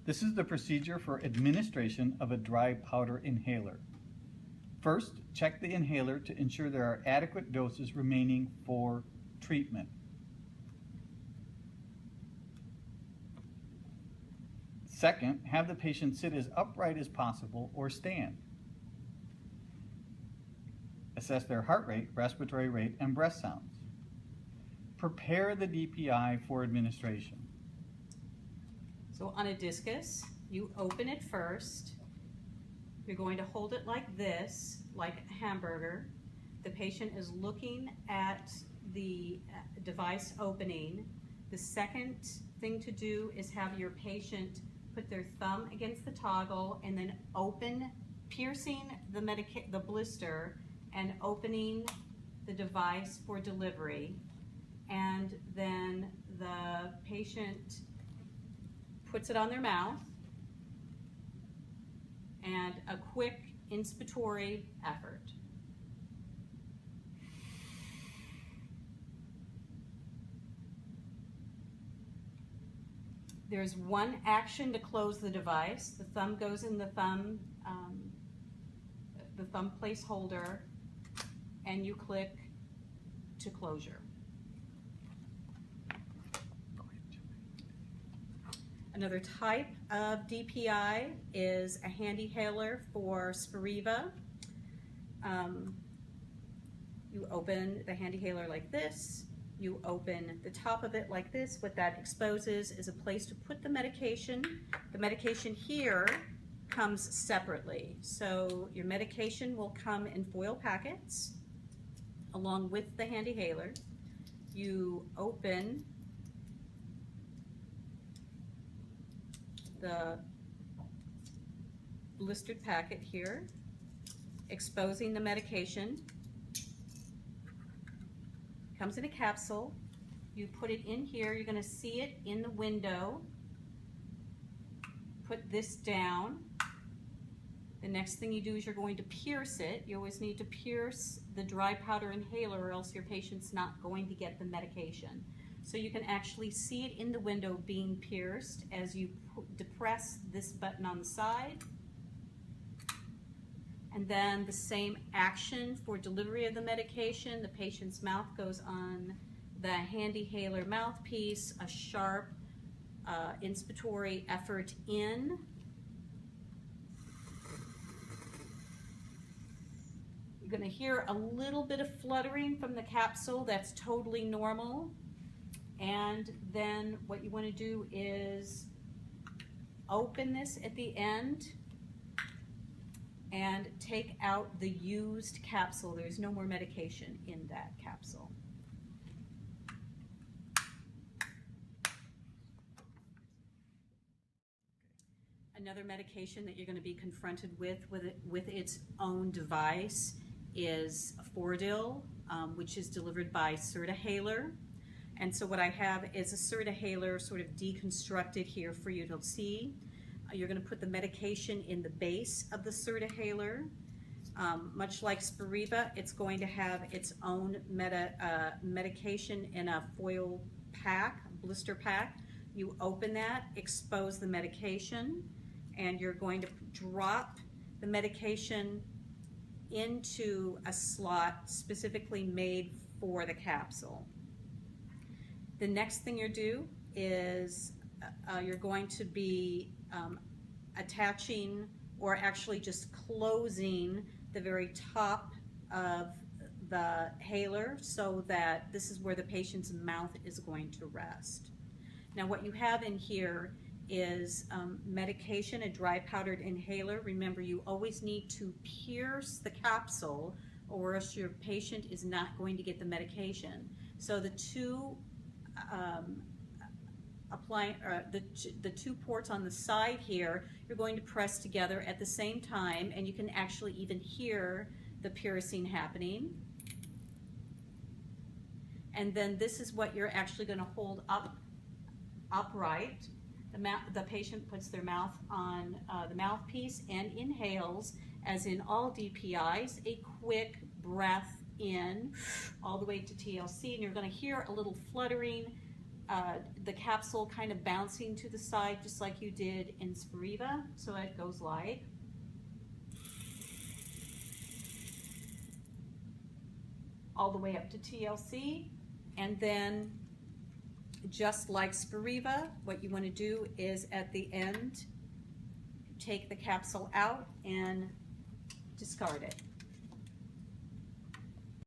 This is the procedure for administration of a dry powder inhaler. First, check the inhaler to ensure there are adequate doses remaining for treatment. Second, have the patient sit as upright as possible or stand. Assess their heart rate, respiratory rate, and breath sounds. Prepare the DPI for administration. So on a discus, you open it first. You're going to hold it like this, like a hamburger. The patient is looking at the device opening. The second thing to do is have your patient put their thumb against the toggle and then open, piercing the blister and opening the device for delivery. And then the patient puts it on their mouth, and a quick inspiratory effort. There's one action to close the device. The thumb goes in the thumb placeholder, and you click to closure. Another type of DPI is a HandiHaler for Spiriva. You open the HandiHaler like this. You open the top of it like this. What that exposes is a place to put the medication. The medication here comes separately. So your medication will come in foil packets along with the HandiHaler. You open the blistered packet here, exposing the medication. Comes in a capsule. You put it in here. You're going to see it in the window. Put this down. The next thing you do is you're going to pierce it. You always need to pierce the dry powder inhaler or else your patient's not going to get the medication. So you can actually see it in the window being pierced as you depress this button on the side. And then the same action for delivery of the medication. The patient's mouth goes on the HandiHaler mouthpiece, a sharp inspiratory effort in. You're going to hear a little bit of fluttering from the capsule. That's totally normal. And then what you want to do is open this at the end and take out the used capsule. There's no more medication in that capsule. Another medication that you're going to be confronted with its own device is Fordil, which is delivered by MedicationDelivery. And so what I have is a MedicationDelivery sort of deconstructed here for you to see. You're going to put the medication in the base of the MedicationDelivery. Much like Spiriva, it's going to have its own medication in a foil pack, blister pack. You open that, expose the medication, and you're going to drop the medication into a slot specifically made for the capsule. The next thing you do is you're going to be attaching, or actually just closing, the very top of the inhaler so that this is where the patient's mouth is going to rest. Now what you have in here is medication, a dry powdered inhaler. Remember, you always need to pierce the capsule or else your patient is not going to get the medication. So the two the two ports on the side here, you're going to press together at the same time, and you can actually even hear the piercing happening. And then this is what you're actually going to hold upright. The patient puts their mouth on the mouthpiece and inhales, as in all DPIs, a quick breath in all the way to TLC, and you're going to hear a little fluttering the capsule kind of bouncing to the side just like you did in Spiriva. So it goes like. All the way up to TLC, and then just like Spiriva, what you want to do is at the end take the capsule out and discard it.